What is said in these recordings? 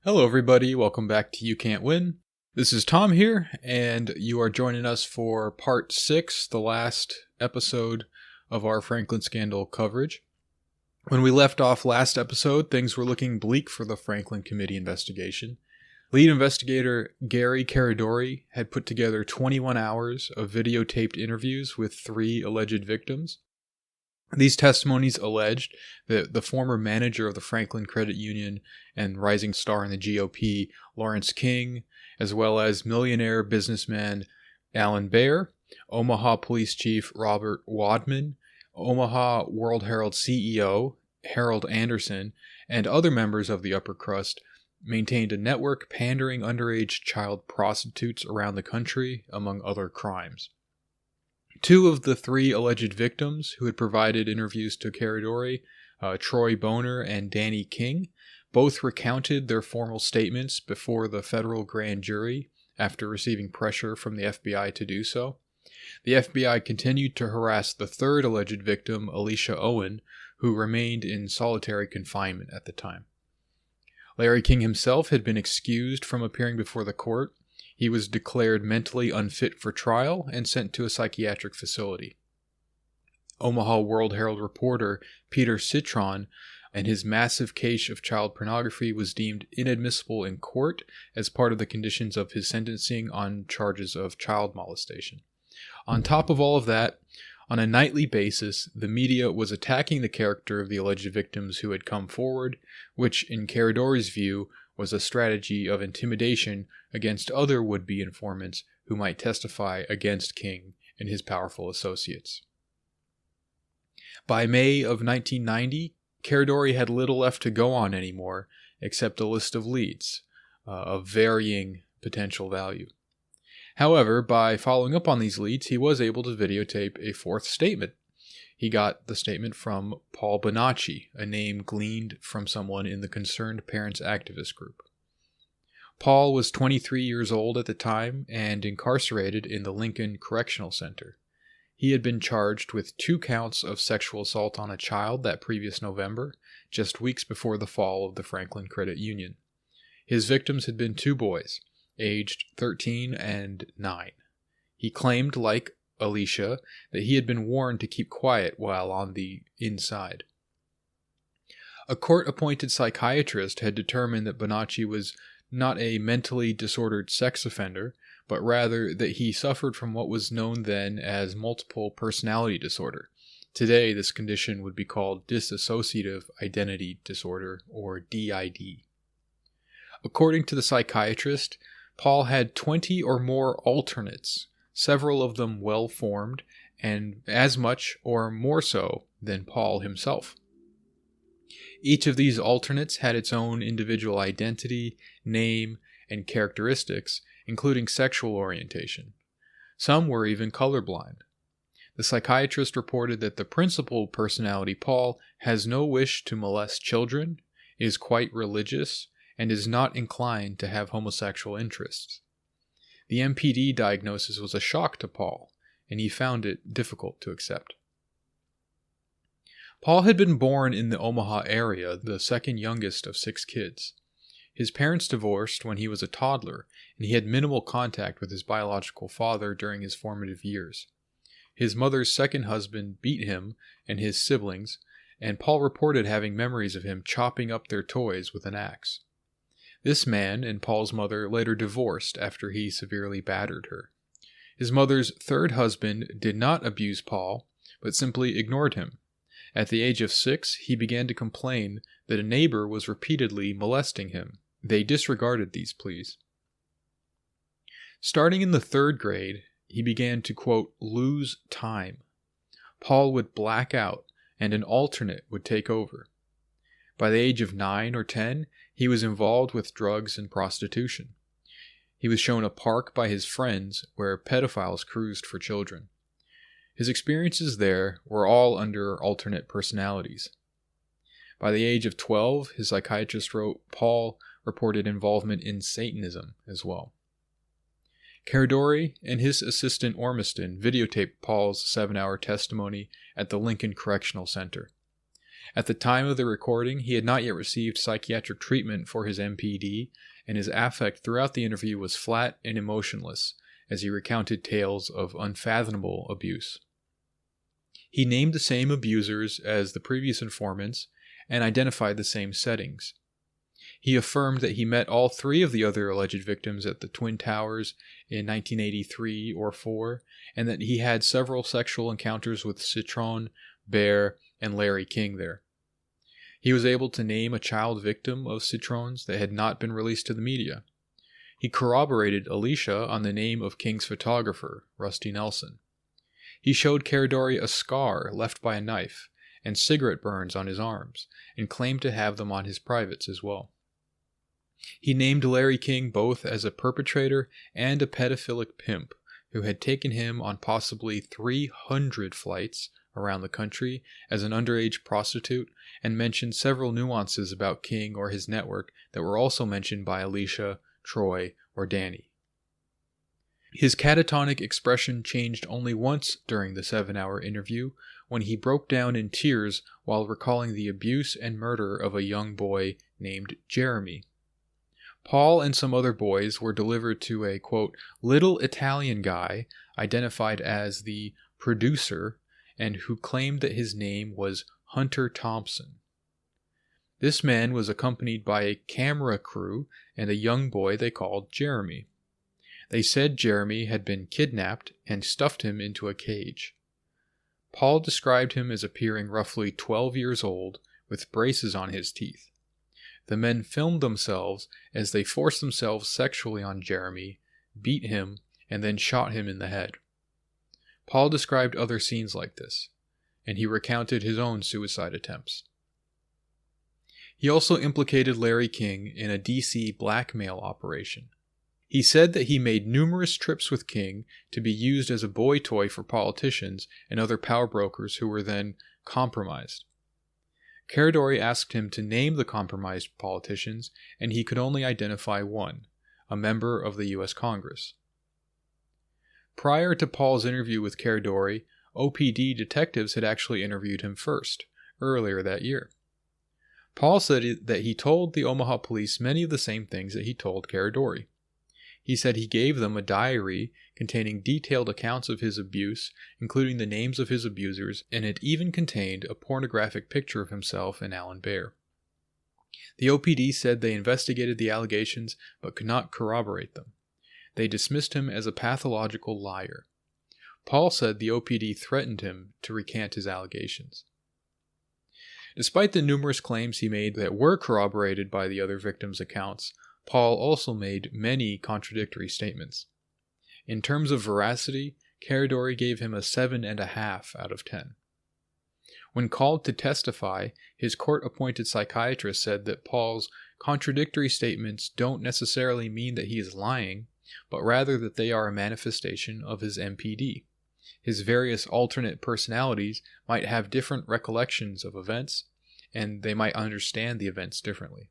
Hello everybody, welcome back to You Can't Win. This is Tom here, and you are joining us for part 6, the last episode of our Franklin scandal coverage. When we left off last episode, things were looking bleak for the Franklin Committee investigation. Lead investigator Gary Caradori had put together 21 hours of videotaped interviews with 3 alleged victims. These testimonies alleged that the former manager of the Franklin Credit Union and rising star in the GOP, Lawrence King, as well as millionaire businessman Alan Baer, Omaha Police Chief Robert Wadman, Omaha World Herald CEO Harold Anderson, and other members of the upper crust maintained a network pandering underage child prostitutes around the country, among other crimes. 2 of the 3 alleged victims who had provided interviews to Caradori, Troy Boner and Danny King, both recounted their formal statements before the federal grand jury after receiving pressure from the FBI to do so. The FBI continued to harass the 3rd alleged victim, Alicia Owen, who remained in solitary confinement at the time. Larry King himself had been excused from appearing before the court. He was declared mentally unfit for trial and sent to a psychiatric facility. Omaha World Herald reporter Peter Citron and his massive cache of child pornography was deemed inadmissible in court as part of the conditions of his sentencing on charges of child molestation. On top of all of that, on a nightly basis, the media was attacking the character of the alleged victims who had come forward, which, in Caradori's view, was a strategy of intimidation against other would-be informants who might testify against King and his powerful associates. By May of 1990, Caradori had little left to go on anymore except a list of leads of varying potential value. However, by following up on these leads, he was able to videotape a 4th statement. He got the statement from Paul Bonacci, a name gleaned from someone in the Concerned Parents activist group. Paul was 23 years old at the time and incarcerated in the Lincoln Correctional Center. He had been charged with 2 counts of sexual assault on a child that previous November, just weeks before the fall of the Franklin Credit Union. His victims had been 2 boys, aged 13 and 9. He claimed, like Alicia, that he had been warned to keep quiet while on the inside. A court-appointed psychiatrist had determined that Bonacci was not a mentally disordered sex offender, but rather that he suffered from what was known then as multiple personality disorder. Today, this condition would be called dissociative identity disorder, or DID. According to the psychiatrist, Paul had 20 or more alternates, several of them well-formed, and as much or more so than Paul himself. Each of these alternates had its own individual identity, name, and characteristics, including sexual orientation. Some were even colorblind. The psychiatrist reported that the principal personality, Paul, has no wish to molest children, is quite religious, and is not inclined to have homosexual interests. The MPD diagnosis was a shock to Paul, and he found it difficult to accept. Paul had been born in the Omaha area, the second youngest of 6 kids. His parents divorced when he was a toddler, and he had minimal contact with his biological father during his formative years. His mother's second husband beat him and his siblings, and Paul reported having memories of him chopping up their toys with an axe. This man and Paul's mother later divorced after he severely battered her. His mother's 3rd husband did not abuse Paul, but simply ignored him. At the age of 6, he began to complain that a neighbor was repeatedly molesting him. They disregarded these pleas. Starting in the 3rd grade, he began to, quote, lose time. Paul would black out, and an alternate would take over. By the age of 9 or 10, he was involved with drugs and prostitution. He was shown a park by his friends where pedophiles cruised for children. His experiences there were all under alternate personalities. By the age of 12, his psychiatrist wrote, Paul reported involvement in Satanism as well. Caradori and his assistant Ormiston videotaped Paul's 7-hour testimony at the Lincoln Correctional Center. At the time of the recording, he had not yet received psychiatric treatment for his MPD, and his affect throughout the interview was flat and emotionless as he recounted tales of unfathomable abuse. He named the same abusers as the previous informants and identified the same settings. He affirmed that he met all three of the other alleged victims at the Twin Towers in 1983 or 4, and that he had several sexual encounters with Citron, Bear, and Larry King there. He was able to name a child victim of Citron's that had not been released to the media. He corroborated Alicia on the name of King's photographer, Rusty Nelson. He showed Caradori a scar left by a knife and cigarette burns on his arms, and claimed to have them on his privates as well. He named Larry King both as a perpetrator and a pedophilic pimp who had taken him on possibly 300 flights around the country as an underage prostitute, and mentioned several nuances about King or his network that were also mentioned by Alicia, Troy, or Danny. His catatonic expression changed only once during the 7-hour interview, when he broke down in tears while recalling the abuse and murder of a young boy named Jeremy. Paul and some other boys were delivered to a, quote, little Italian guy identified as the producer and who claimed that his name was Hunter Thompson. This man was accompanied by a camera crew and a young boy they called Jeremy. They said Jeremy had been kidnapped and stuffed him into a cage. Paul described him as appearing roughly 12 years old with braces on his teeth. The men filmed themselves as they forced themselves sexually on Jeremy, beat him, and then shot him in the head. Paul described other scenes like this, and he recounted his own suicide attempts. He also implicated Larry King in a DC blackmail operation. He said that he made numerous trips with King to be used as a boy toy for politicians and other power brokers who were then compromised. Caradori asked him to name the compromised politicians, and he could only identify one, a member of the U.S. Congress. Prior to Paul's interview with Caradori, OPD detectives had actually interviewed him first, earlier that year. Paul said that he told the Omaha police many of the same things that he told Caradori. He said he gave them a diary containing detailed accounts of his abuse, including the names of his abusers, and it even contained a pornographic picture of himself and Alan Baer. The OPD said they investigated the allegations but could not corroborate them. They dismissed him as a pathological liar. Paul said the OPD threatened him to recant his allegations. Despite the numerous claims he made that were corroborated by the other victims' accounts, Paul also made many contradictory statements. In terms of veracity, Caradori gave him a 7.5 out of 10. When called to testify, his court-appointed psychiatrist said that Paul's contradictory statements don't necessarily mean that he is lying, but rather that they are a manifestation of his MPD. His various alternate personalities might have different recollections of events, and they might understand the events differently.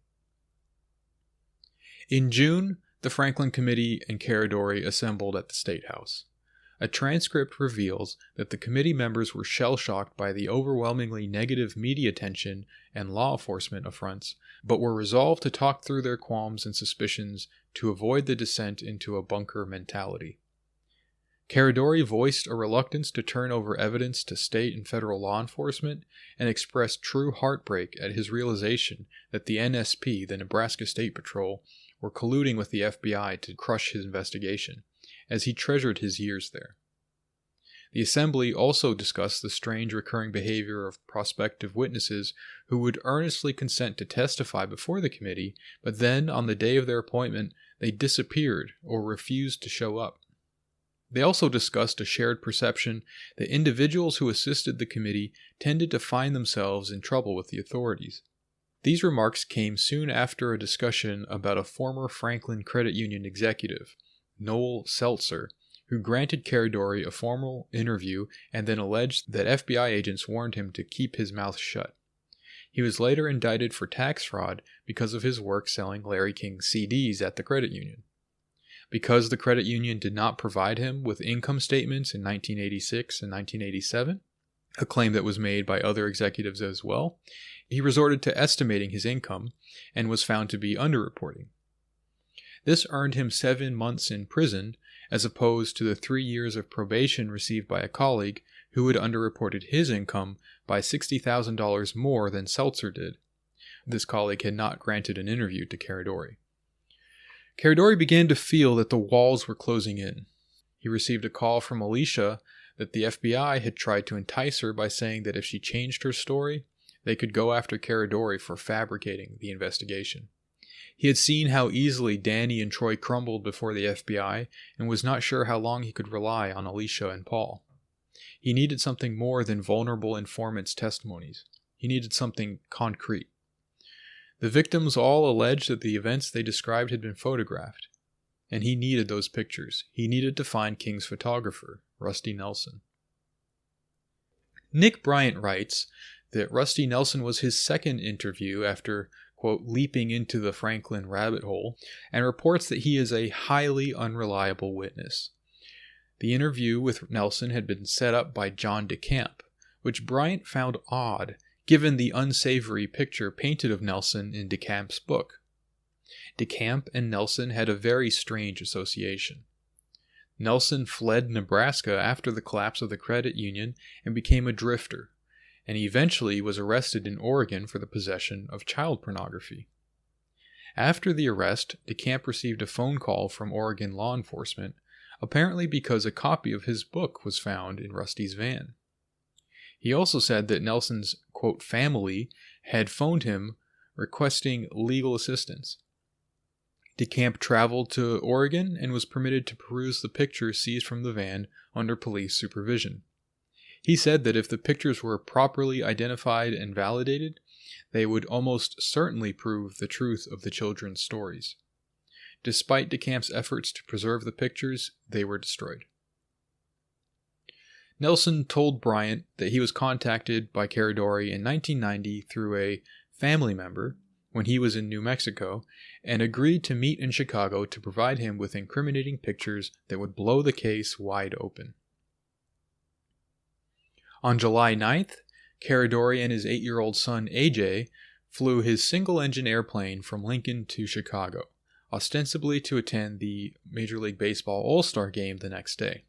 In June, the Franklin Committee and Caradori assembled at the State House. A transcript reveals that the committee members were shell-shocked by the overwhelmingly negative media attention and law enforcement affronts, but were resolved to talk through their qualms and suspicions to avoid the descent into a bunker mentality. Caradori voiced a reluctance to turn over evidence to state and federal law enforcement and expressed true heartbreak at his realization that the NSP, the Nebraska State Patrol, were colluding with the FBI to crush his investigation, as he treasured his years there. The assembly also discussed the strange recurring behavior of prospective witnesses who would earnestly consent to testify before the committee, but then, on the day of their appointment, they disappeared or refused to show up. They also discussed a shared perception that individuals who assisted the committee tended to find themselves in trouble with the authorities. These remarks came soon after a discussion about a former Franklin Credit Union executive, Noel Seltzer, who granted Caradori a formal interview and then alleged that FBI agents warned him to keep his mouth shut. He was later indicted for tax fraud because of his work selling Larry King CDs at the credit union. Because the credit union did not provide him with income statements in 1986 and 1987, a claim that was made by other executives as well, he resorted to estimating his income and was found to be underreporting. This earned him 7 months in prison, as opposed to the 3 years of probation received by a colleague who had underreported his income by $60,000 more than Seltzer did. This colleague had not granted an interview to Caradori. Caradori began to feel that the walls were closing in. He received a call from Alicia that the FBI had tried to entice her by saying that if she changed her story, they could go after Caradori for fabricating the investigation. He had seen how easily Danny and Troy crumbled before the FBI and was not sure how long he could rely on Alicia and Paul. He needed something more than vulnerable informants' testimonies. He needed something concrete. The victims all alleged that the events they described had been photographed, and he needed those pictures. He needed to find King's photographer, Rusty Nelson. Nick Bryant writes that Rusty Nelson was his second interview after, quote, leaping into the Franklin rabbit hole, and reports that he is a highly unreliable witness. The interview with Nelson had been set up by John DeCamp, which Bryant found odd, given the unsavory picture painted of Nelson in DeCamp's book. DeCamp and Nelson had a very strange association. Nelson fled Nebraska after the collapse of the credit union and became a drifter, and eventually was arrested in Oregon for the possession of child pornography. After the arrest, DeCamp received a phone call from Oregon law enforcement, apparently because a copy of his book was found in Rusty's van. He also said that Nelson's, quote, family had phoned him requesting legal assistance. DeCamp traveled to Oregon and was permitted to peruse the pictures seized from the van under police supervision. He said that if the pictures were properly identified and validated, they would almost certainly prove the truth of the children's stories. Despite DeCamp's efforts to preserve the pictures, they were destroyed. Nelson told Bryant that he was contacted by Caradori in 1990 through a family member when he was in New Mexico, and agreed to meet in Chicago to provide him with incriminating pictures that would blow the case wide open. On July 9th, Caradori and his 8-year-old son AJ flew his single-engine airplane from Lincoln to Chicago, ostensibly to attend the Major League Baseball All-Star game the next day.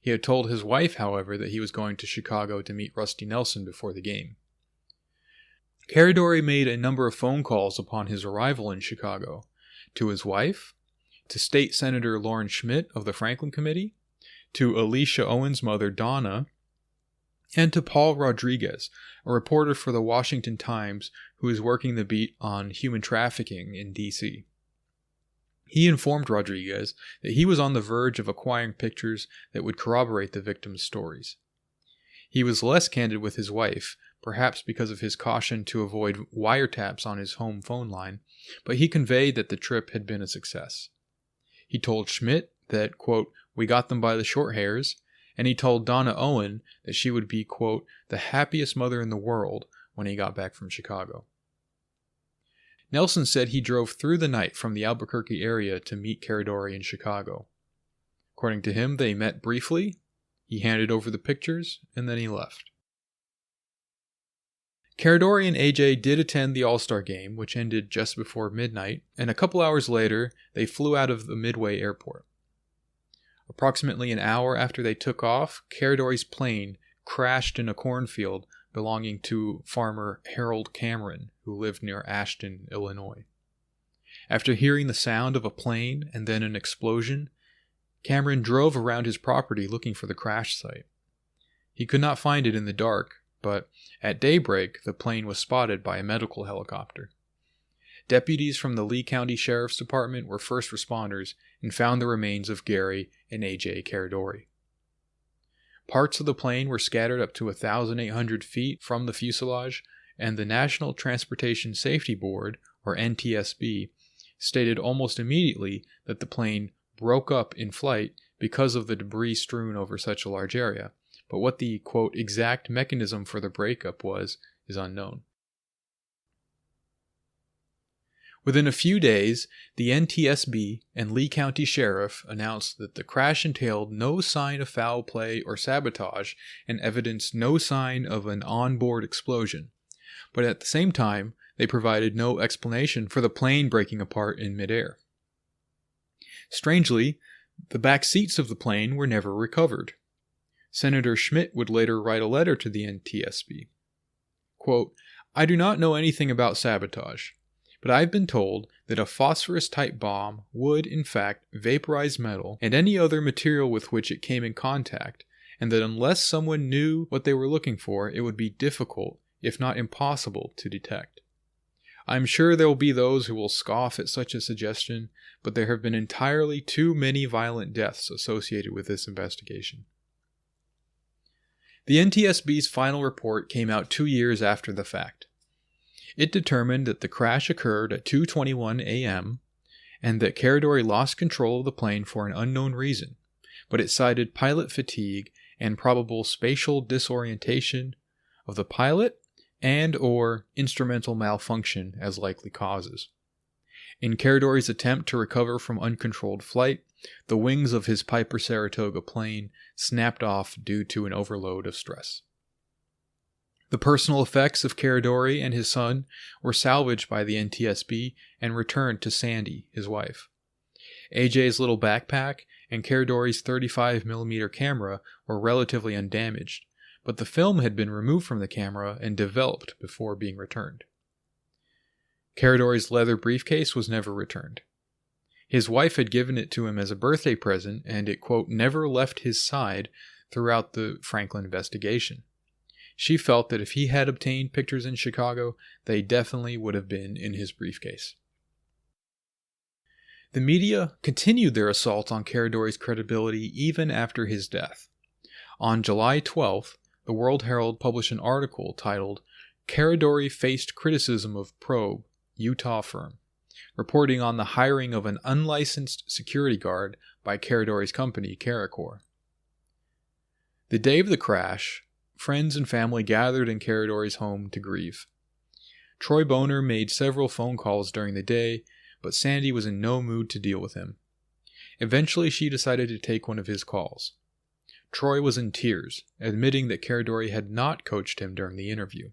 He had told his wife, however, that he was going to Chicago to meet Rusty Nelson before the game. Caradori made a number of phone calls upon his arrival in Chicago, to his wife, to State Senator Lauren Schmidt of the Franklin Committee, to Alicia Owen's mother Donna, and to Paul Rodriguez, a reporter for the Washington Times who is working the beat on human trafficking in D.C. He informed Rodriguez that he was on the verge of acquiring pictures that would corroborate the victims' stories. He was less candid with his wife, perhaps because of his caution to avoid wiretaps on his home phone line, but he conveyed that the trip had been a success. He told Schmidt that, quote, we got them by the short hairs, and he told Donna Owen that she would be, quote, the happiest mother in the world when he got back from Chicago. Nelson said he drove through the night from the Albuquerque area to meet Caradori in Chicago. According to him, they met briefly, he handed over the pictures, and then he left. Caradori and AJ did attend the All-Star game, which ended just before midnight, and a couple hours later, they flew out of the Midway airport. Approximately an hour after they took off, Caradori's plane crashed in a cornfield belonging to farmer Harold Cameron, who lived near Ashton, Illinois. After hearing the sound of a plane and then an explosion, Cameron drove around his property looking for the crash site. He could not find it in the dark, but at daybreak the plane was spotted by a medical helicopter. Deputies from the Lee County Sheriff's Department were first responders and found the remains of Gary and A.J. Caradori. Parts of the plane were scattered up to 1,800 feet from the fuselage, and the National Transportation Safety Board, or NTSB, stated almost immediately that the plane broke up in flight because of the debris strewn over such a large area, but what the, quote, exact mechanism for the breakup was is unknown. Within a few days, the NTSB and Lee County Sheriff announced that the crash entailed no sign of foul play or sabotage and evidenced no sign of an onboard explosion, but at the same time, they provided no explanation for the plane breaking apart in midair. Strangely, the back seats of the plane were never recovered. Senator Schmidt would later write a letter to the NTSB. Quote, "I do not know anything about sabotage, but I've been told that a phosphorus-type bomb would, in fact, vaporize metal and any other material with which it came in contact, and that unless someone knew what they were looking for, it would be difficult, if not impossible, to detect. I'm sure there will be those who will scoff at such a suggestion, but there have been entirely too many violent deaths associated with this investigation." The NTSB's final report came out 2 years after the fact. It determined that the crash occurred at 2:21 a.m. and that Caradori lost control of the plane for an unknown reason, but it cited pilot fatigue and probable spatial disorientation of the pilot and/or instrumental malfunction as likely causes. In Caradori's attempt to recover from uncontrolled flight, the wings of his Piper Saratoga plane snapped off due to an overload of stress. The personal effects of Caradori and his son were salvaged by the NTSB and returned to Sandy, his wife. AJ's little backpack and Caradori's 35mm camera were relatively undamaged, but the film had been removed from the camera and developed before being returned. Caradori's leather briefcase was never returned. His wife had given it to him as a birthday present, and it, quote, never left his side throughout the Franklin investigation. She felt that if he had obtained pictures in Chicago, they definitely would have been in his briefcase. The media continued their assault on Caradori's credibility even after his death. On July 12th, the World Herald published an article titled, "Caradori Faced Criticism of Probe, Utah Firm," reporting on the hiring of an unlicensed security guard by Caradori's company, Caracor. The day of the crash, friends and family gathered in Caradori's home to grieve. Troy Boner made several phone calls during the day, but Sandy was in no mood to deal with him. Eventually, she decided to take one of his calls. Troy was in tears, admitting that Caradori had not coached him during the interview.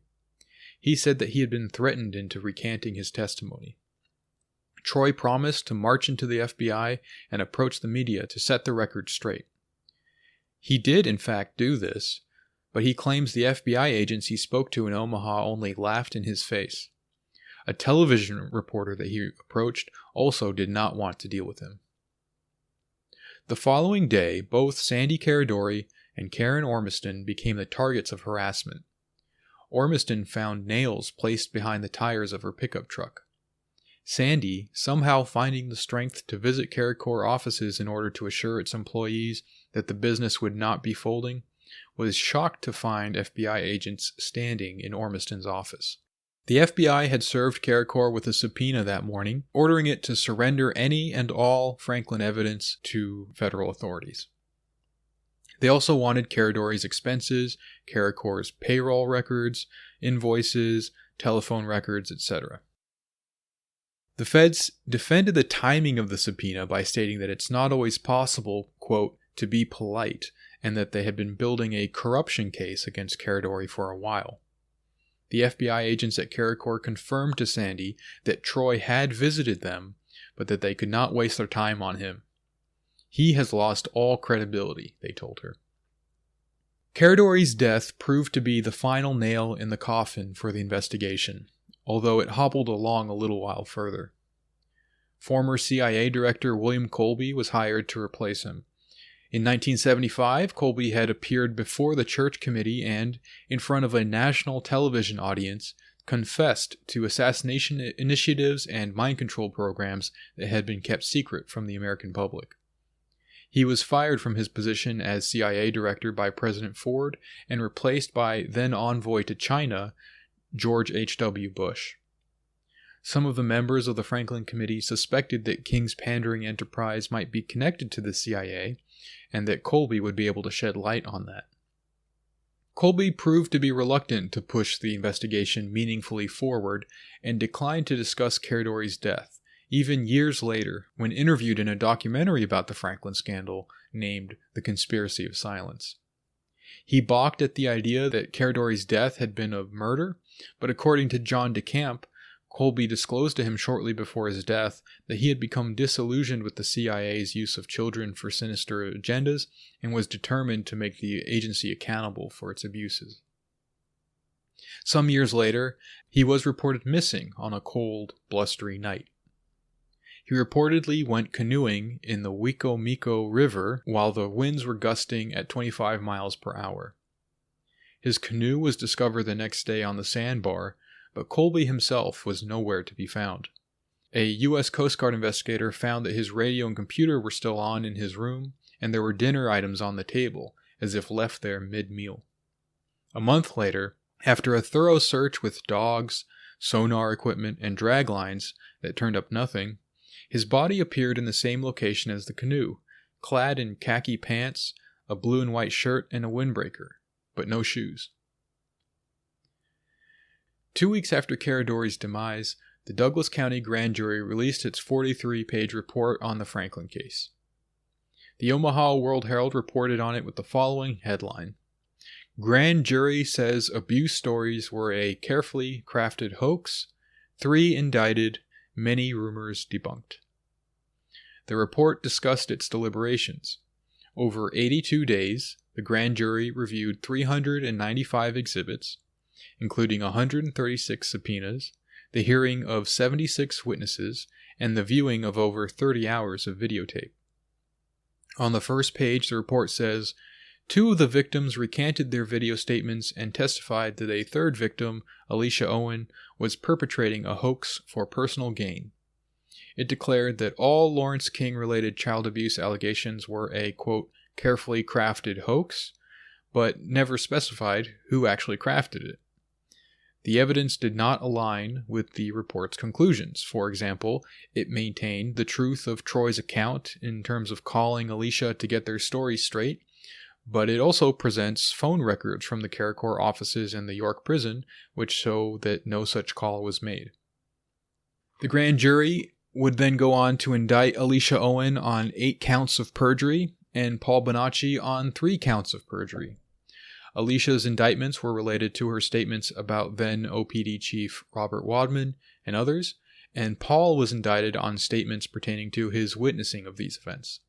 He said that he had been threatened into recanting his testimony. Troy promised to march into the FBI and approach the media to set the record straight. He did, in fact, do this, but he claims the FBI agents he spoke to in Omaha only laughed in his face. A television reporter that he approached also did not want to deal with him. The following day, both Sandy Caradori and Karen Ormiston became the targets of harassment. Ormiston found nails placed behind the tires of her pickup truck. Sandy, somehow finding the strength to visit Caracor offices in order to assure its employees that the business would not be folding, was shocked to find FBI agents standing in Ormiston's office. The FBI had served Caracor with a subpoena that morning, ordering it to surrender any and all Franklin evidence to federal authorities. They also wanted Caradori's expenses, Caracor's payroll records, invoices, telephone records, etc. The feds defended the timing of the subpoena by stating that it's not always possible, quote, to be polite, and that they had been building a corruption case against Caradori for a while. The FBI agents at Caracor confirmed to Sandy that Troy had visited them, but that they could not waste their time on him. He has lost all credibility, they told her. Caradori's death proved to be the final nail in the coffin for the investigation, although it hobbled along a little while further. Former CIA Director William Colby was hired to replace him. In 1975, Colby had appeared before the Church Committee and, in front of a national television audience, confessed to assassination initiatives and mind control programs that had been kept secret from the American public. He was fired from his position as CIA Director by President Ford and replaced by then envoy to China, George H.W. Bush. Some of the members of the Franklin Committee suspected that King's pandering enterprise might be connected to the CIA, and that Colby would be able to shed light on that. Colby proved to be reluctant to push the investigation meaningfully forward and declined to discuss Caradori's death, even years later when interviewed in a documentary about the Franklin scandal named The Conspiracy of Silence. He balked at the idea that Caradori's death had been a murder, but according to John DeCamp, Colby disclosed to him shortly before his death that he had become disillusioned with the CIA's use of children for sinister agendas and was determined to make the agency accountable for its abuses. Some years later, he was reported missing on a cold, blustery night. He reportedly went canoeing in the Wicomico River while the winds were gusting at 25 miles per hour. His canoe was discovered the next day on the sandbar, but Colby himself was nowhere to be found. A U.S. Coast Guard investigator found that his radio and computer were still on in his room, and there were dinner items on the table, as if left there mid-meal. A month later, after a thorough search with dogs, sonar equipment, and drag lines that turned up nothing, his body appeared in the same location as the canoe, clad in khaki pants, a blue and white shirt, and a windbreaker, but no shoes. 2 weeks after Caradori's demise, the Douglas County Grand Jury released its 43-page report on the Franklin case. The Omaha World-Herald reported on it with the following headline: Grand Jury says abuse stories were a carefully crafted hoax, 3 indicted, many rumors debunked. The report discussed its deliberations. Over 82 days, the grand jury reviewed 395 exhibits, including 136 subpoenas, the hearing of 76 witnesses, and the viewing of over 30 hours of videotape. On the first page, the report says, 2 of the victims recanted their video statements and testified that a third victim, Alicia Owen, was perpetrating a hoax for personal gain. It declared that all Lawrence King-related child abuse allegations were a, quote, carefully crafted hoax, but never specified who actually crafted it. The evidence did not align with the report's conclusions. For example, it maintained the truth of Troy's account in terms of calling Alicia to get their story straight, but it also presents phone records from the Caricor offices in the York prison, which show that no such call was made. The grand jury would then go on to indict Alicia Owen on 8 counts of perjury and Paul Bonacci on 3 counts of perjury. Alicia's indictments were related to her statements about then OPD Chief Robert Wadman and others, and Paul was indicted on statements pertaining to his witnessing of these events.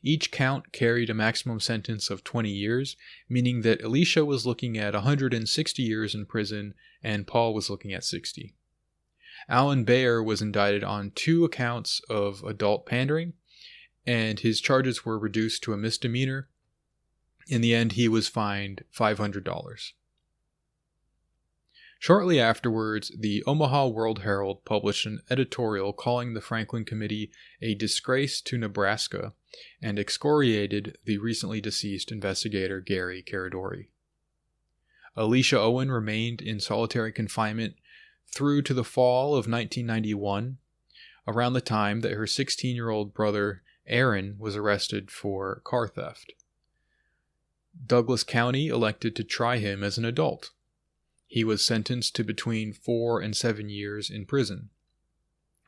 Each count carried a maximum sentence of 20 years, meaning that Alicia was looking at 160 years in prison and Paul was looking at 60. Alan Bayer was indicted on 2 accounts of adult pandering, and his charges were reduced to a misdemeanor. In the end, he was fined $500. Shortly afterwards, the Omaha World-Herald published an editorial calling the Franklin Committee a disgrace to Nebraska and excoriated the recently deceased investigator Gary Caradori. Alicia Owen remained in solitary confinement through to the fall of 1991, around the time that her 16-year-old brother Aaron was arrested for car theft. Douglas County elected to try him as an adult. He was sentenced to between 4 and 7 years in prison.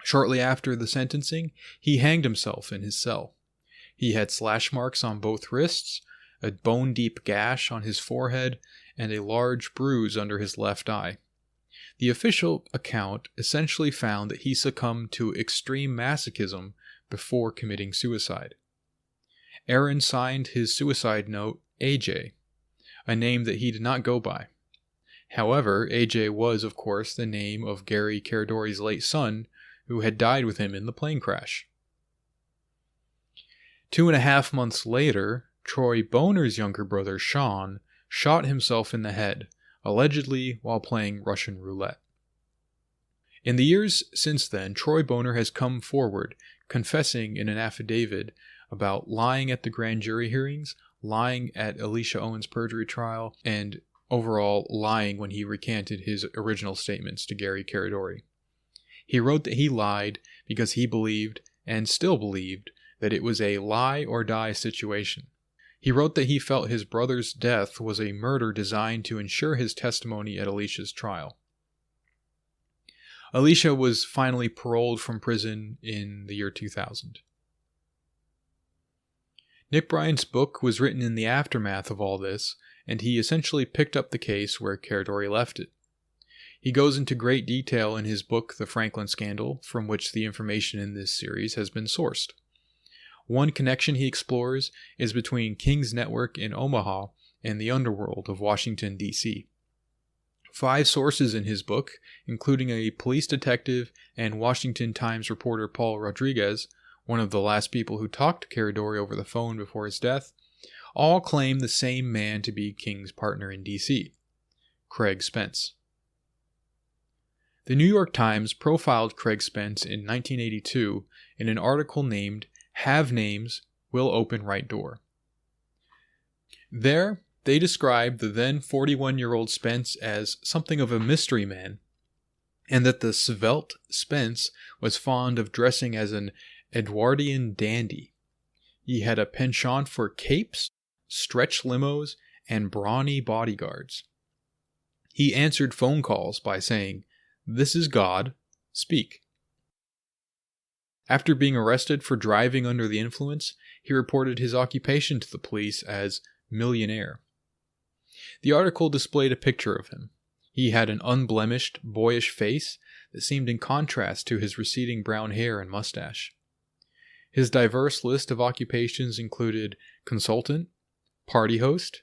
Shortly after the sentencing, he hanged himself in his cell. He had slash marks on both wrists, a bone-deep gash on his forehead, and a large bruise under his left eye. The official account essentially found that he succumbed to extreme masochism before committing suicide. Aaron signed his suicide note AJ, a name that he did not go by. However, AJ was, of course, the name of Gary Caradori's late son, who had died with him in the plane crash. 2.5 months later, Troy Boner's younger brother, Sean, shot himself in the head, allegedly while playing Russian roulette. In the years since then, Troy Boner has come forward, confessing in an affidavit about lying at the grand jury hearings, lying at Alicia Owen's perjury trial, and overall lying when he recanted his original statements to Gary Caradori. He wrote that he lied because he believed, and still believed, that it was a lie or die situation. He wrote that he felt his brother's death was a murder designed to ensure his testimony at Alicia's trial. Alicia was finally paroled from prison in the year 2000. Nick Bryant's book was written in the aftermath of all this, and he essentially picked up the case where Caradori left it. He goes into great detail in his book, The Franklin Scandal, from which the information in this series has been sourced. One connection he explores is between King's network in Omaha and the underworld of Washington, D.C. 5 sources in his book, including a police detective and Washington Times reporter Paul Rodriguez, one of the last people who talked to Caradori over the phone before his death, all claim the same man to be King's partner in D.C., Craig Spence. The New York Times profiled Craig Spence in 1982 in an article named "Have Names, Will Open Right Door." There, they described the then 41-year-old Spence as something of a mystery man, and that the svelte Spence was fond of dressing as an Edwardian dandy. He had a penchant for capes, stretch limos, and brawny bodyguards. He answered phone calls by saying, "This is God, speak." After being arrested for driving under the influence, he reported his occupation to the police as millionaire. The article displayed a picture of him. He had an unblemished, boyish face that seemed in contrast to his receding brown hair and mustache. His diverse list of occupations included consultant, party host,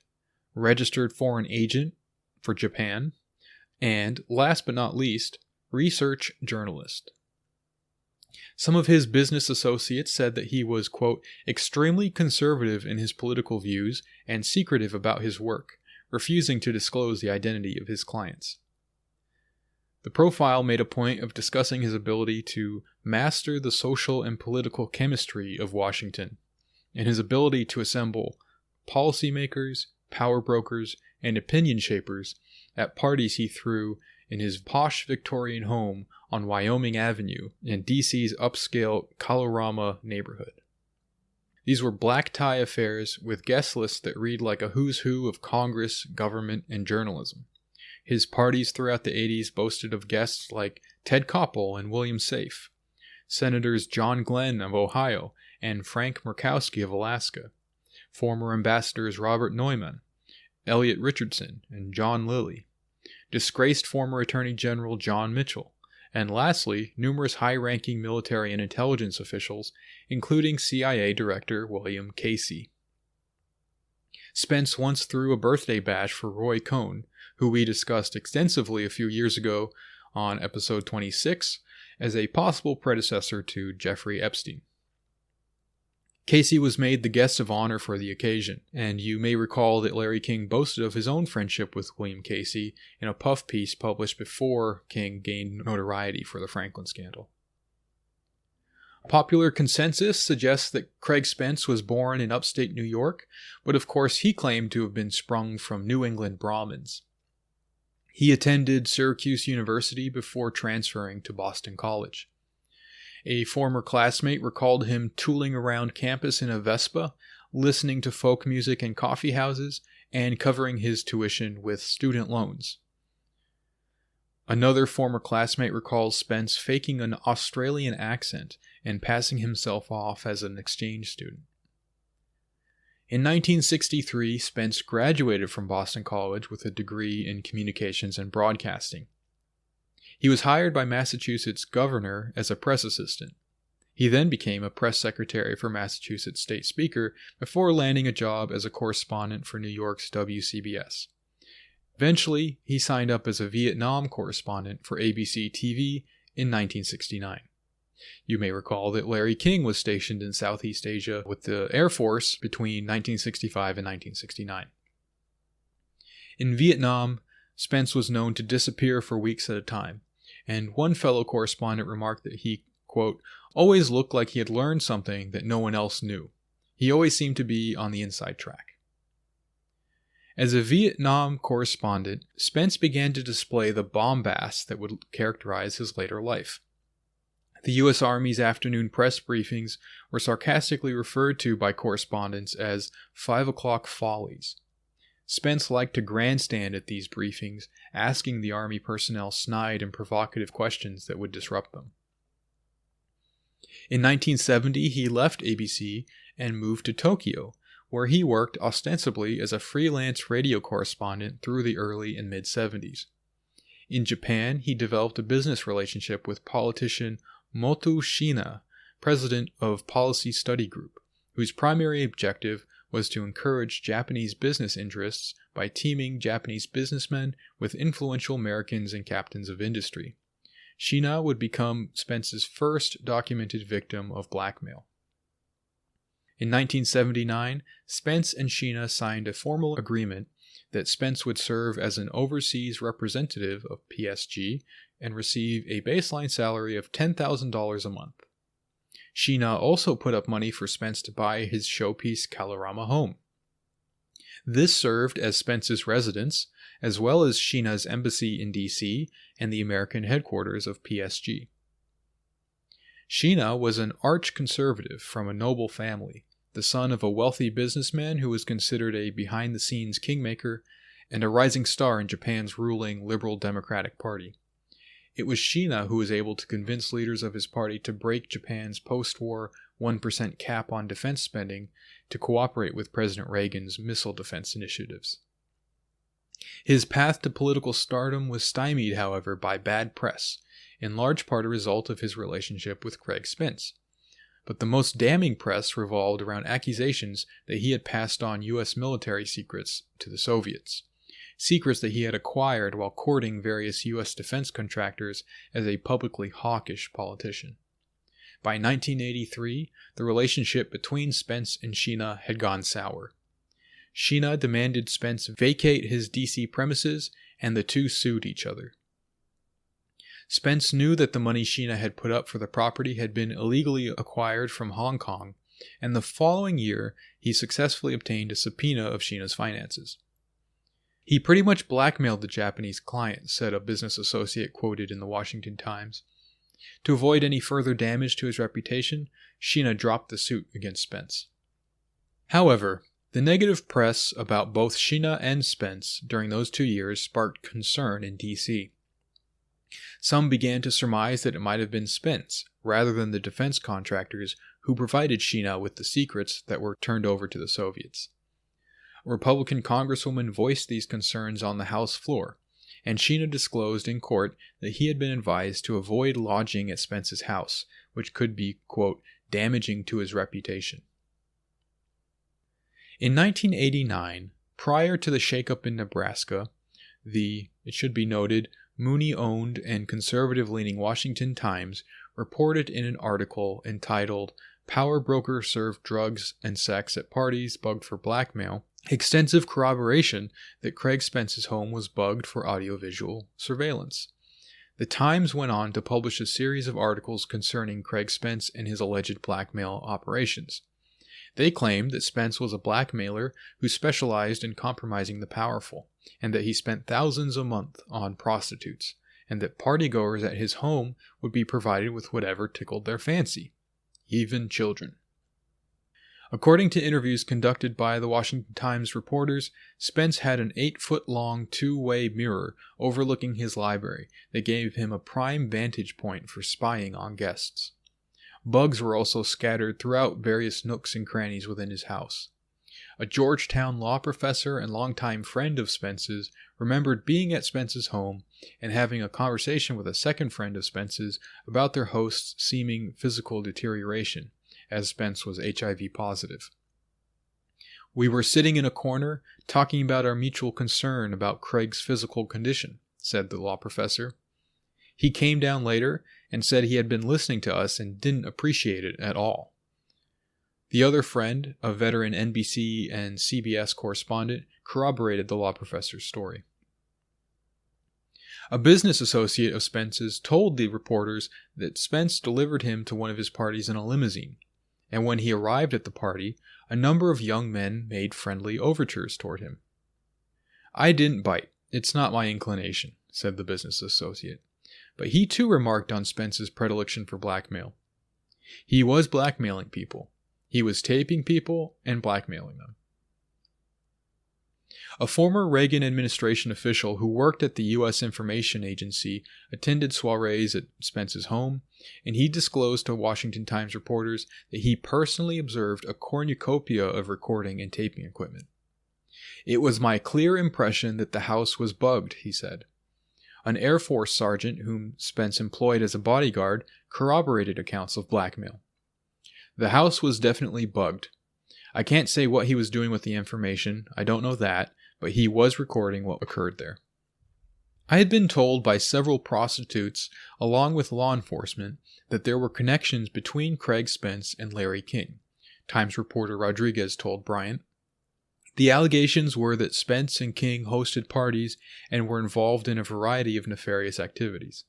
registered foreign agent for Japan, and, last but not least, research journalist. Some of his business associates said that he was, quote, extremely conservative in his political views and secretive about his work, refusing to disclose the identity of his clients. The profile made a point of discussing his ability to master the social and political chemistry of Washington, and his ability to assemble policymakers, power brokers, and opinion shapers at parties he threw in his posh Victorian home on Wyoming Avenue in D.C.'s upscale Colorama neighborhood. These were black tie affairs with guest lists that read like a who's who of Congress, government, and journalism. His parties throughout the 80s boasted of guests like Ted Koppel and William Safe, Senators John Glenn of Ohio and Frank Murkowski of Alaska, former ambassadors Robert Neumann, Elliot Richardson, and John Lilly, disgraced former Attorney General John Mitchell, and lastly, numerous high-ranking military and intelligence officials, including CIA Director William Casey. Spence once threw a birthday bash for Roy Cohn, who we discussed extensively a few years ago on episode 26, as a possible predecessor to Jeffrey Epstein. Casey was made the guest of honor for the occasion, and you may recall that Larry King boasted of his own friendship with William Casey in a puff piece published before King gained notoriety for the Franklin scandal. Popular consensus suggests that Craig Spence was born in upstate New York, but of course he claimed to have been sprung from New England Brahmins. He attended Syracuse University before transferring to Boston College. A former classmate recalled him tooling around campus in a Vespa, listening to folk music in coffee houses, and covering his tuition with student loans. Another former classmate recalls Spence faking an Australian accent and passing himself off as an exchange student. In 1963, Spence graduated from Boston College with a degree in communications and broadcasting. He was hired by Massachusetts governor as a press assistant. He then became a press secretary for Massachusetts State Speaker before landing a job as a correspondent for New York's WCBS. Eventually, he signed up as a Vietnam correspondent for ABC TV in 1969. You may recall that Larry King was stationed in Southeast Asia with the Air Force between 1965 and 1969. In Vietnam, Spence was known to disappear for weeks at a time, and one fellow correspondent remarked that he, quote, always looked like he had learned something that no one else knew. He always seemed to be on the inside track. As a Vietnam correspondent, Spence began to display the bombast that would characterize his later life. The U.S. Army's afternoon press briefings were sarcastically referred to by correspondents as 5 o'clock follies. Spence liked to grandstand at these briefings, asking the Army personnel snide and provocative questions that would disrupt them. In 1970, he left ABC and moved to Tokyo, where he worked ostensibly as a freelance radio correspondent through the early and mid-70s. In Japan, he developed a business relationship with politician Moto Shina, president of Policy Study Group, whose primary objective was to encourage Japanese business interests by teaming Japanese businessmen with influential Americans and captains of industry. Shina would become Spence's first documented victim of blackmail. In 1979, Spence and Shina signed a formal agreement that Spence would serve as an overseas representative of PSG and receive a baseline salary of $10,000 a month. Shina also put up money for Spence to buy his showpiece Kalorama home. This served as Spence's residence, as well as Shina's embassy in D.C. and the American headquarters of PSG. Shina was an arch-conservative from a noble family, the son of a wealthy businessman who was considered a behind-the-scenes kingmaker and a rising star in Japan's ruling Liberal Democratic Party. It was Shina who was able to convince leaders of his party to break Japan's post-war 1% cap on defense spending to cooperate with President Reagan's missile defense initiatives. His path to political stardom was stymied, however, by bad press, in large part a result of his relationship with Craig Spence. But the most damning press revolved around accusations that he had passed on U.S. military secrets to the Soviets, secrets that he had acquired while courting various U.S. defense contractors as a publicly hawkish politician. By 1983, the relationship between Spence and Shina had gone sour. Shina demanded Spence vacate his D.C. premises, and the two sued each other. Spence knew that the money Shina had put up for the property had been illegally acquired from Hong Kong, and the following year he successfully obtained a subpoena of Shina's finances. He pretty much blackmailed the Japanese client, said a business associate quoted in the Washington Times. To avoid any further damage to his reputation, Shina dropped the suit against Spence. However, the negative press about both Shina and Spence during those 2 years sparked concern in D.C. Some began to surmise that it might have been Spence, rather than the defense contractors who provided Shina with the secrets that were turned over to the Soviets. A Republican congresswoman voiced these concerns on the House floor, and Shina disclosed in court that he had been advised to avoid lodging at Spence's house, which could be, quote, damaging to his reputation. In 1989, prior to the shakeup in Nebraska, it should be noted, Mooney-owned and conservative-leaning Washington Times reported in an article entitled Power Broker Served Drugs and Sex at Parties Bugged for Blackmail, extensive corroboration that Craig Spence's home was bugged for audiovisual surveillance. The Times went on to publish a series of articles concerning Craig Spence and his alleged blackmail operations. They claimed that Spence was a blackmailer who specialized in compromising the powerful, and that he spent thousands a month on prostitutes, and that partygoers at his home would be provided with whatever tickled their fancy, even children. According to interviews conducted by the Washington Times reporters, Spence had an 8-foot-long two-way mirror overlooking his library that gave him a prime vantage point for spying on guests. Bugs were also scattered throughout various nooks and crannies within his house. A Georgetown law professor and longtime friend of Spence's remembered being at Spence's home and having a conversation with a second friend of Spence's about their host's seeming physical deterioration, as Spence was HIV positive. "We were sitting in a corner, talking about our mutual concern about Craig's physical condition," said the law professor. "He came down later and said he had been listening to us and didn't appreciate it at all." The other friend, a veteran NBC and CBS correspondent, corroborated the law professor's story. A business associate of Spence's told the reporters that Spence delivered him to one of his parties in a limousine, and when he arrived at the party, a number of young men made friendly overtures toward him. "I didn't bite. It's not my inclination," said the business associate. but he too remarked on Spence's predilection for blackmail. He was blackmailing people. He was taping people and blackmailing them. A former Reagan administration official who worked at the U.S. Information Agency attended soirees at Spence's home, and he disclosed to Washington Times reporters that he personally observed a cornucopia of recording and taping equipment. "It was my clear impression that the house was bugged," he said. An Air Force sergeant whom Spence employed as a bodyguard corroborated accounts of blackmail. "The house was definitely bugged. I can't say what he was doing with the information, I don't know that, but he was recording what occurred there." I had been told by several prostitutes, along with law enforcement, that there were connections between Craig Spence and Larry King, Times reporter Rodriguez told Bryant. The allegations were that Spence and King hosted parties and were involved in a variety of nefarious activities.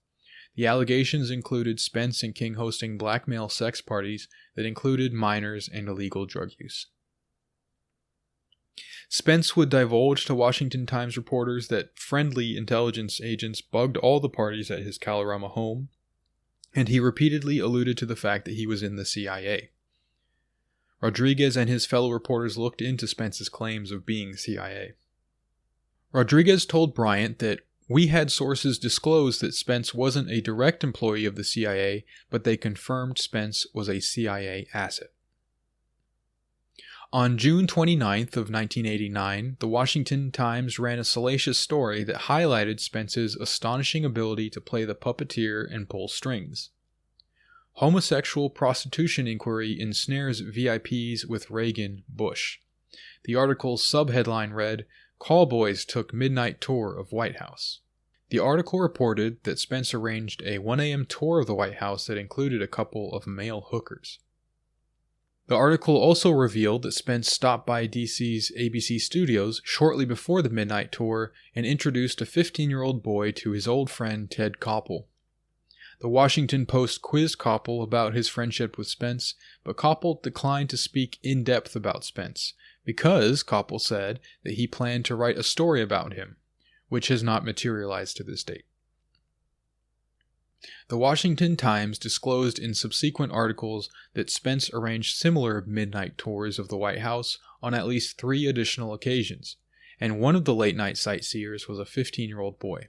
The allegations included Spence and King hosting blackmail sex parties that included minors and illegal drug use. Spence would divulge to Washington Times reporters that friendly intelligence agents bugged all the parties at his Kalorama home, and he repeatedly alluded to the fact that he was in the CIA. Rodriguez and his fellow reporters looked into Spence's claims of being CIA. Rodriguez told Bryant that "we had sources disclose that Spence wasn't a direct employee of the CIA, but they confirmed Spence was a CIA asset." On June 29th of 1989, the Washington Times ran a salacious story that highlighted Spence's astonishing ability to play the puppeteer and pull strings. Homosexual prostitution inquiry ensnares VIPs with Reagan, Bush. The article's subheadline read, "Callboys took midnight tour of White House." The article reported that Spence arranged a 1 a.m. tour of the White House that included a couple of male hookers. The article also revealed that Spence stopped by DC's ABC studios shortly before the midnight tour and introduced a 15-year-old boy to his old friend Ted Koppel. The Washington Post quizzed Koppel about his friendship with Spence, but Koppel declined to speak in depth about Spence, because Koppel said that he planned to write a story about him, which has not materialized to this date. The Washington Times disclosed in subsequent articles that Spence arranged similar midnight tours of the White House on at least 3 additional occasions, and one of the late-night sightseers was a 15-year-old boy.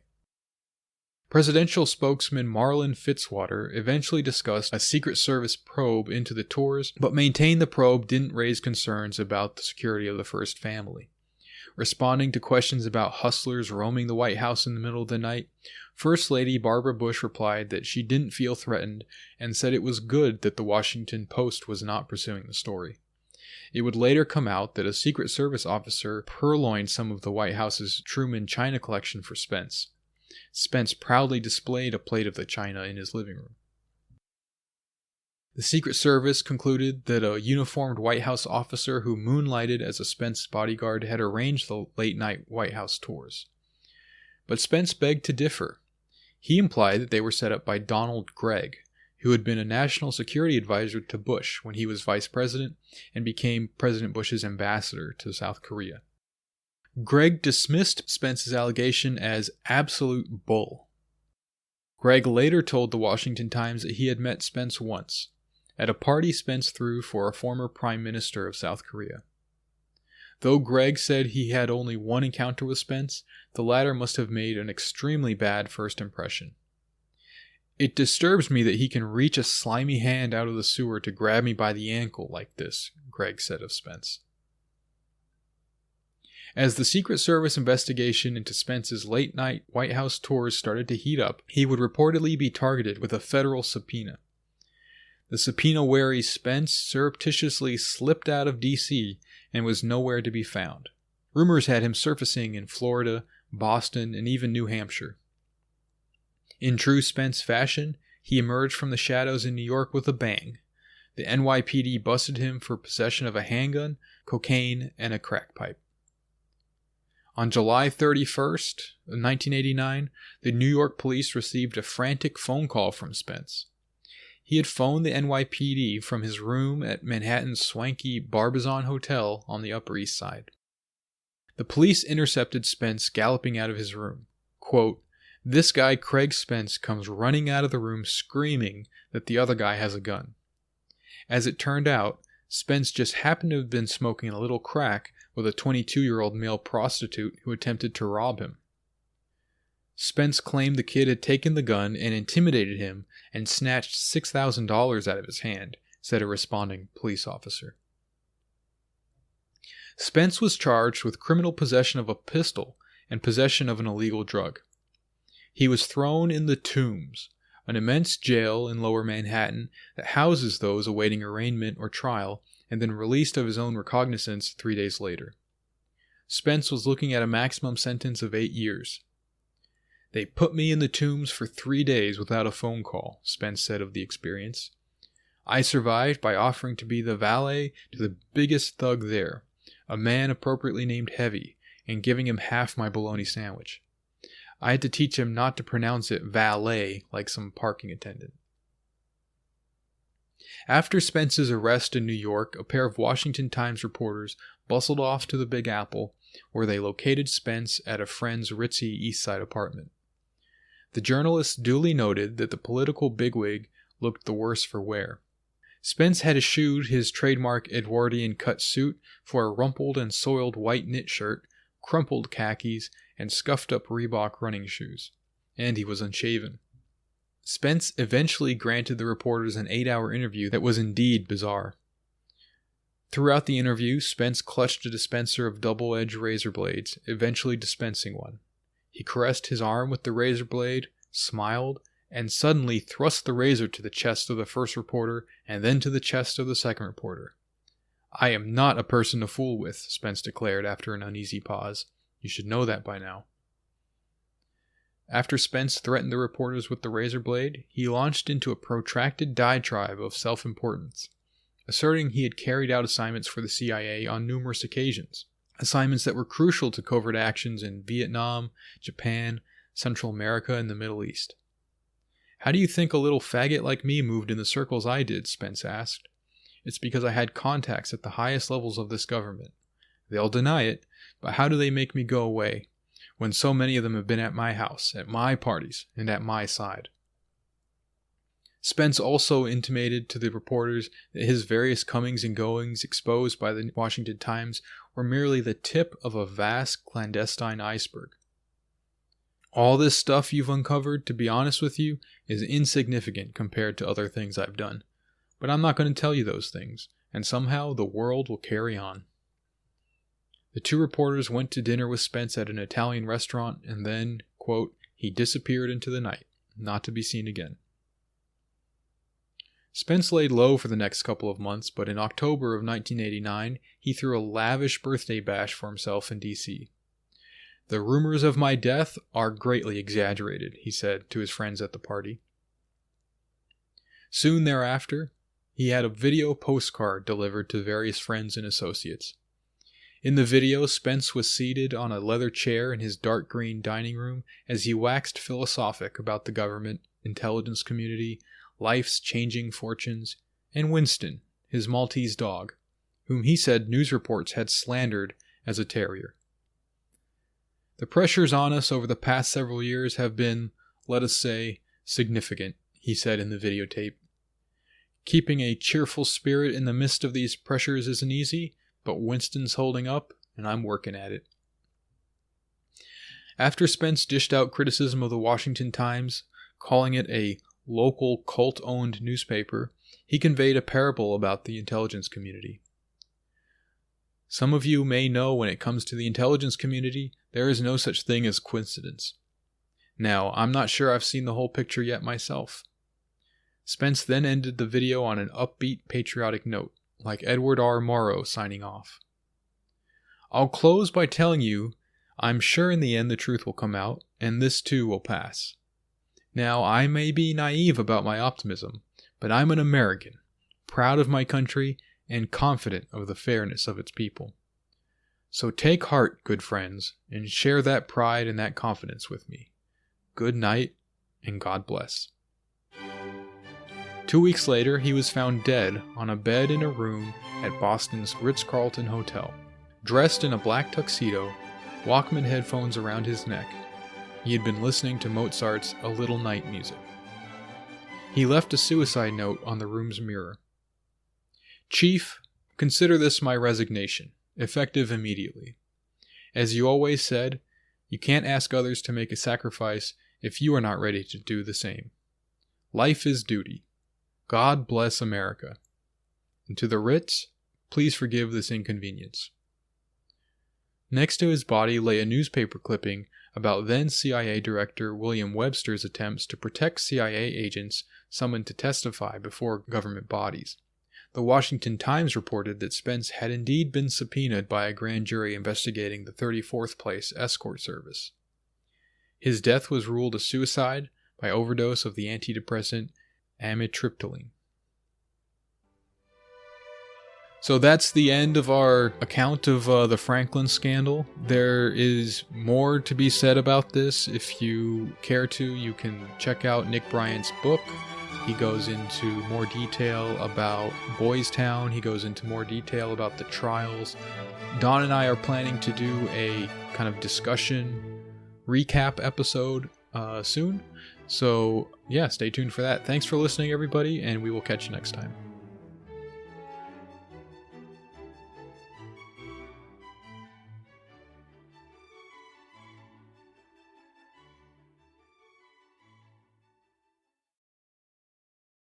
Presidential spokesman Marlin Fitzwater eventually discussed a Secret Service probe into the tours, but maintained the probe didn't raise concerns about the security of the first family. Responding to questions about hustlers roaming the White House in the middle of the night, First Lady Barbara Bush replied that she didn't feel threatened and said it was good that the Washington Post was not pursuing the story. It would later come out that a Secret Service officer purloined some of the White House's Truman china collection for Spence. Spence proudly displayed a plate of the china in his living room. The Secret Service concluded that a uniformed White House officer who moonlighted as a Spence bodyguard had arranged the late-night White House tours. But Spence begged to differ. He implied that they were set up by Donald Gregg, who had been a national security advisor to Bush when he was vice president and became President Bush's ambassador to South Korea. Gregg dismissed Spence's allegation as absolute bull. Gregg later told the Washington Times that he had met Spence once, at a party Spence threw for a former Prime Minister of South Korea. Though Gregg said he had only one encounter with Spence, the latter must have made an extremely bad first impression. "It disturbs me that he can reach a slimy hand out of the sewer to grab me by the ankle like this," Gregg said of Spence. As the Secret Service investigation into Spence's late-night White House tours started to heat up, he would reportedly be targeted with a federal subpoena. The subpoena-wary Spence surreptitiously slipped out of D.C. and was nowhere to be found. Rumors had him surfacing in Florida, Boston, and even New Hampshire. In true Spence fashion, he emerged from the shadows in New York with a bang. The NYPD busted him for possession of a handgun, cocaine, and a crack pipe. On July 31st, 1989, the New York police received a frantic phone call from Spence. He had phoned the NYPD from his room at Manhattan's swanky Barbizon Hotel on the Upper East Side. The police intercepted Spence galloping out of his room. Quote, This guy, Craig Spence, comes running out of the room screaming that the other guy has a gun. As it turned out, Spence just happened to have been smoking a little crack with a 22-year-old male prostitute who attempted to rob him. Spence claimed the kid had taken the gun and intimidated him and snatched $6,000 out of his hand, said a responding police officer. Spence was charged with criminal possession of a pistol and possession of an illegal drug. He was thrown in the Tombs, an immense jail in Lower Manhattan that houses those awaiting arraignment or trial, and then released of his own recognizance 3 days later. Spence was looking at a maximum sentence of 8 years. "They put me in the Tombs for 3 days without a phone call," Spence said of the experience. "I survived by offering to be the valet to the biggest thug there, a man appropriately named Heavy, and giving him half my bologna sandwich. I had to teach him not to pronounce it valet like some parking attendant." After Spence's arrest in New York, a pair of Washington Times reporters bustled off to the Big Apple, where they located Spence at a friend's ritzy East Side apartment. The journalists duly noted that the political bigwig looked the worse for wear. Spence had eschewed his trademark Edwardian cut suit for a rumpled and soiled white knit shirt, crumpled khakis, and scuffed-up Reebok running shoes. And he was unshaven. Spence eventually granted the reporters an 8-hour interview that was indeed bizarre. Throughout the interview, Spence clutched a dispenser of double-edged razor blades, eventually dispensing one. He caressed his arm with the razor blade, smiled, and suddenly thrust the razor to the chest of the first reporter and then to the chest of the second reporter. "I am not a person to fool with," Spence declared after an uneasy pause. "You should know that by now." After Spence threatened the reporters with the razor blade, he launched into a protracted diatribe of self-importance, asserting he had carried out assignments for the CIA on numerous occasions, assignments that were crucial to covert actions in Vietnam, Japan, Central America, and the Middle East. "How do you think a little faggot like me moved in the circles I did?" Spence asked. "It's because I had contacts at the highest levels of this government. They'll deny it, but how do they make me go away, when so many of them have been at my house, at my parties, and at my side?" Spence also intimated to the reporters that his various comings and goings exposed by the Washington Times were merely the tip of a vast clandestine iceberg. "All this stuff you've uncovered, to be honest with you, is insignificant compared to other things I've done. But I'm not going to tell you those things, and somehow the world will carry on." The two reporters went to dinner with Spence at an Italian restaurant, and then, quote, "he disappeared into the night, not to be seen again." Spence laid low for the next couple of months, but in October of 1989, he threw a lavish birthday bash for himself in D.C. "The rumors of my death are greatly exaggerated," he said to his friends at the party. Soon thereafter, he had a video postcard delivered to various friends and associates. In the video, Spence was seated on a leather chair in his dark green dining room as he waxed philosophic about the government, intelligence community, life's changing fortunes, and Winston, his Maltese dog, whom he said news reports had slandered as a terrier. "The pressures on us over the past several years have been, let us say, significant," he said in the videotape. "Keeping a cheerful spirit in the midst of these pressures isn't easy, but Winston's holding up, and I'm working at it." After Spence dished out criticism of the Washington Times, calling it a local cult-owned newspaper, he conveyed a parable about the intelligence community. "Some of you may know when it comes to the intelligence community, there is no such thing as coincidence. Now, I'm not sure I've seen the whole picture yet myself." Spence then ended the video on an upbeat, patriotic note, like Edward R. Morrow signing off. "I'll close by telling you I'm sure in the end the truth will come out, and this too will pass. Now, I may be naive about my optimism, but I'm an American, proud of my country, and confident of the fairness of its people. So take heart, good friends, and share that pride and that confidence with me. Good night, and God bless." 2 weeks later, he was found dead on a bed in a room at Boston's Ritz-Carlton Hotel, dressed in a black tuxedo, Walkman headphones around his neck, He had been listening to Mozart's A Little Night Music. He left a suicide note on the room's mirror. Chief, consider this my resignation, effective immediately. As you always said, you can't ask others to make a sacrifice if you are not ready to do the same. Life is duty. God bless America. And to the Ritz, please forgive this inconvenience. Next to his body lay a newspaper clipping about then CIA Director William Webster's attempts to protect CIA agents summoned to testify before government bodies. The Washington Times reported that Spence had indeed been subpoenaed by a grand jury investigating the 34th Place escort service. His death was ruled a suicide by overdose of the antidepressant amitriptyline. So that's the end of our account of the Franklin scandal. There is more to be said about this. If you care to, you can check out Nick Bryant's book. He goes into more detail about Boys Town. He goes into more detail about the trials. Don and I are planning to do a kind of discussion recap episode soon. So yeah, stay tuned for that. Thanks for listening, everybody, and we will catch you next time.